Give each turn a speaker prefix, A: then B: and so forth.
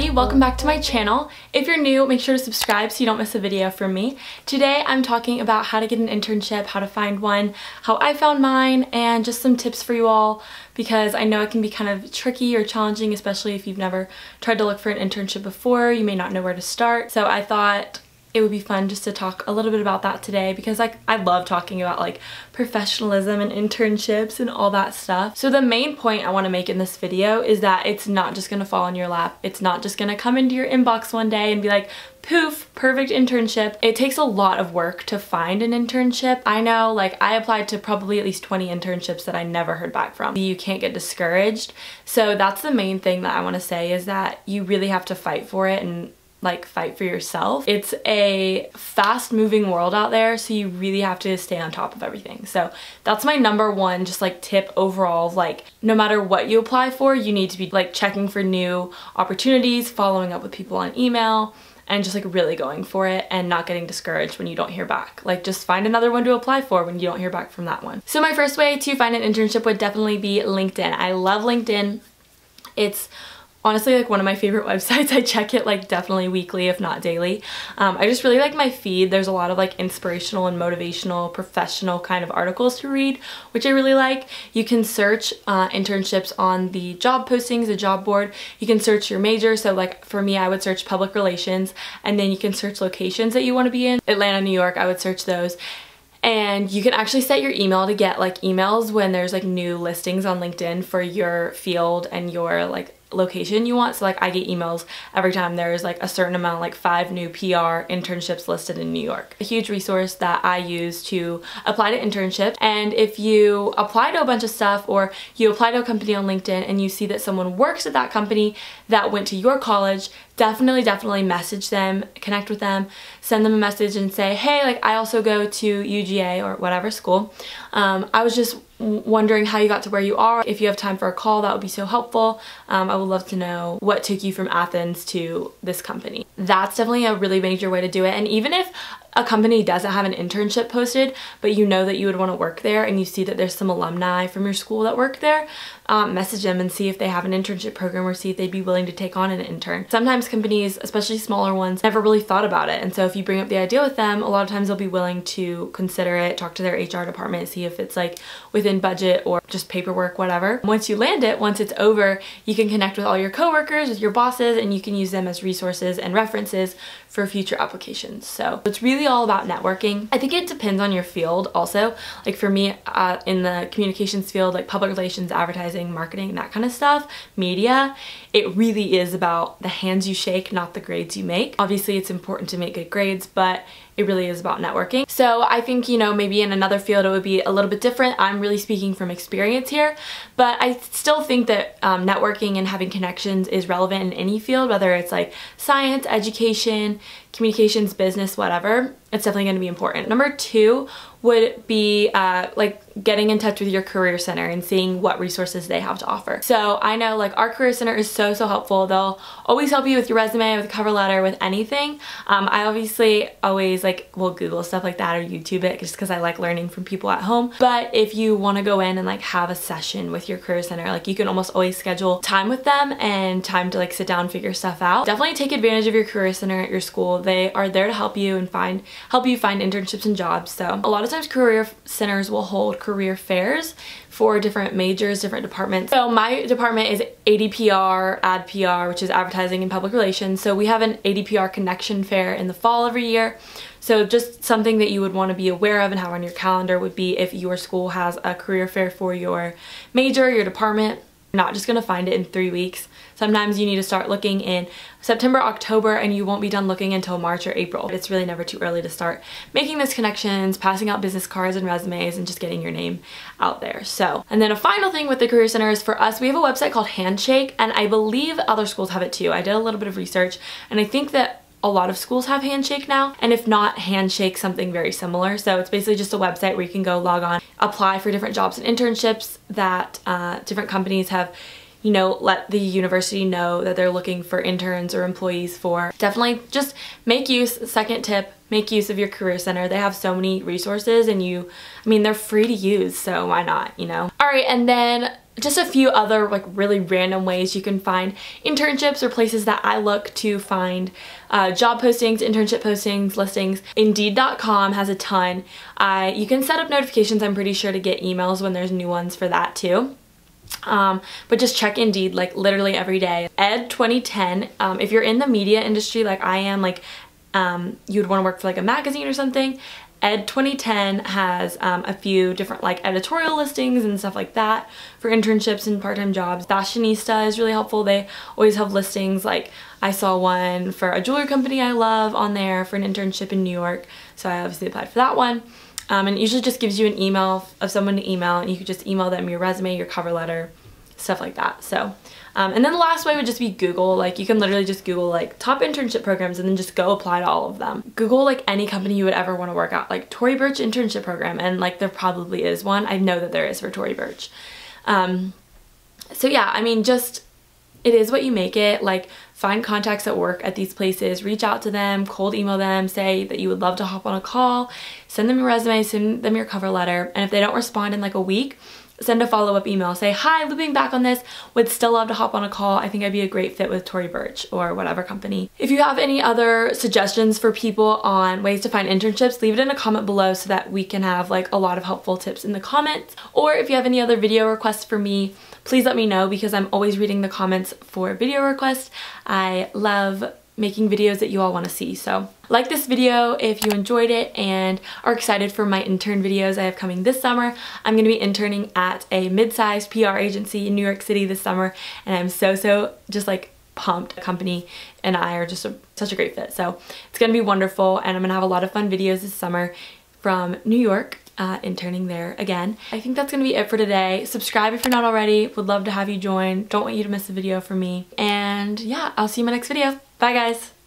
A: everybody, welcome back to my channel. If you're new, make sure to subscribe so you don't miss a video from me. Today I'm talking about how to get an internship, how to find one, how I found mine, and just some tips for you all because I know it can be kind of tricky or challenging, especially if you've never tried to look for an internship before. You may not know where to start. So I thought it would be fun just to talk a little bit about that today because I love talking about like professionalism and internships and all that stuff. So the main point I want to make in this video is that it's not just going to fall in your lap. It's not just going to come into your inbox one day and be like, poof, perfect internship. It takes a lot of work to find an internship. I know, like, I applied to probably at least 20 internships that I never heard back from. You can't get discouraged. So that's the main thing that I want to say is that you really have to fight for it and like fight for yourself. It's a fast moving world out there, so you really have to stay on top of everything. So that's my number one just like tip overall, like no matter what you apply for, you need to be like checking for new opportunities, following up with people on email, and just like really going for it and not getting discouraged when you don't hear back. Like just find another one to apply for when you don't hear back from that one. So my first way to find an internship would definitely be LinkedIn. I love LinkedIn. It's honestly like one of my favorite websites. I check it like definitely weekly if not daily. I just really like my feed. There's a lot of like inspirational and motivational professional kind of articles to read, which I really like. You can search internships on the job postings, the job board. You can search your major. So like for me, I would search public relations, and then you can search locations that you want to be in. Atlanta, New York, I would search those. And you can actually set your email to get like emails when there's like new listings on LinkedIn for your field and your like location you want. So like I get emails every time there's like a certain amount, like 5 new PR internships listed in New York. A huge resource that I use to apply to internships. And if you apply to a bunch of stuff or you apply to a company on LinkedIn and you see that someone works at that company that went to your college, definitely message them, connect with them, send them a message and say, hey, like I also go to UGA or whatever school. I was just wondering how you got to where you are. If you have time for a call, that would be so helpful. I would love to know what took you from Athens to this company. That's definitely a really major way to do it. And even if a company doesn't have an internship posted, but you know that you would want to work there and you see that there's some alumni from your school that work there, message them and see if they have an internship program or see if they'd be willing to take on an intern. Sometimes companies, especially smaller ones, never really thought about it. And so if you bring up the idea with them, a lot of times they'll be willing to consider it, talk to their HR department, see if it's like within budget or just paperwork, whatever. Once you land it, once it's over, you can connect with all your coworkers, with your bosses, and you can use them as resources and references for future applications. So it's really all about networking. I think it depends on your field also. Like for me, in the communications field, like public relations, advertising, marketing, that kind of stuff, media, it really is about the hands you shake, not the grades you make. Obviously it's important to make good grades, but it really is about networking. So I think, you know, maybe in another field it would be a little bit different. I'm really speaking from experience here, but I still think that networking and having connections is relevant in any field, whether it's like science, education, communications, business, whatever. It's definitely going to be important. Number 2 would be like getting in touch with your career center and seeing what resources they have to offer. So I know like our career center is so helpful. They'll always help you with your resume, with a cover letter, with anything. I obviously always like will Google stuff like that or YouTube it just because I like learning from people at home. But if you want to go in and like have a session with your career center, like you can almost always schedule time with them and time to like sit down and figure stuff out. Definitely take advantage of your career center at your school. They are there to help you and help you find internships and jobs. So a lot of times career centers will hold career fairs for different majors, different departments. So my department is ADPR, AdPR, which is advertising and public relations. So we have an ADPR connection fair in the fall every year. So just something that you would want to be aware of and have on your calendar would be if your school has a career fair for your major, your department. You're not just going to find it in 3 weeks. Sometimes you need to start looking in September, October, and you won't be done looking until March or April. It's really never too early to start making those connections, passing out business cards and resumes, and just getting your name out there. So, and then a final thing with the Career Center is for us, we have a website called Handshake, and I believe other schools have it too. I did a little bit of research, and I think that a lot of schools have Handshake now, and if not, Handshake something very similar. So it's basically just a website where you can go log on, apply for different jobs and internships that different companies have, you know, let the university know that they're looking for interns or employees for. Definitely just make use, second tip, make use of your career center. They have so many resources and they're free to use, so why not, you know? All right, and then just a few other like really random ways you can find internships or places that I look to find job postings, internship postings, listings. Indeed.com has a ton. You can set up notifications, I'm pretty sure, to get emails when there's new ones for that too. But just check Indeed like literally every day. Ed 2010, if you're in the media industry like I am, like you'd want to work for like a magazine or something, Ed 2010 has a few different like editorial listings and stuff like that for internships and part-time jobs. Fashionista is really helpful. They always have listings. Like I saw one for a jewelry company I love on there for an internship in New York, so I obviously applied for that one. And it usually just gives you an email of someone to email, and you could just email them your resume, your cover letter, stuff like that. So and then the last way would just be Google. Like you can literally just Google like top internship programs and then just go apply to all of them. Google like any company you would ever want to work at, like Tory Burch internship program, and like there probably is one. I know that there is for Tory Burch. So yeah, I mean, just it is what you make it. Like find contacts at work at these places, reach out to them, cold email them, say that you would love to hop on a call, send them your resume, send them your cover letter, and if they don't respond in like a week, send a follow-up email. Say, hi, looping back on this, would still love to hop on a call. I think I'd be a great fit with Tory Burch or whatever company. If you have any other suggestions for people on ways to find internships, leave it in a comment below so that we can have like a lot of helpful tips in the comments. Or if you have any other video requests for me, please let me know, because I'm always reading the comments for video requests. I love making videos that you all want to see. So like this video if you enjoyed it and are excited for my intern videos I have coming this summer. I'm going to be interning at a mid-sized PR agency in New York City this summer, and I'm so just like pumped. The company and I are just such a great fit. So it's going to be wonderful, and I'm going to have a lot of fun videos this summer from New York. Interning there again. I think that's gonna be it for today. Subscribe if you're not already. Would love to have you join. Don't want you to miss a video from me. And yeah, I'll see you in my next video. Bye guys.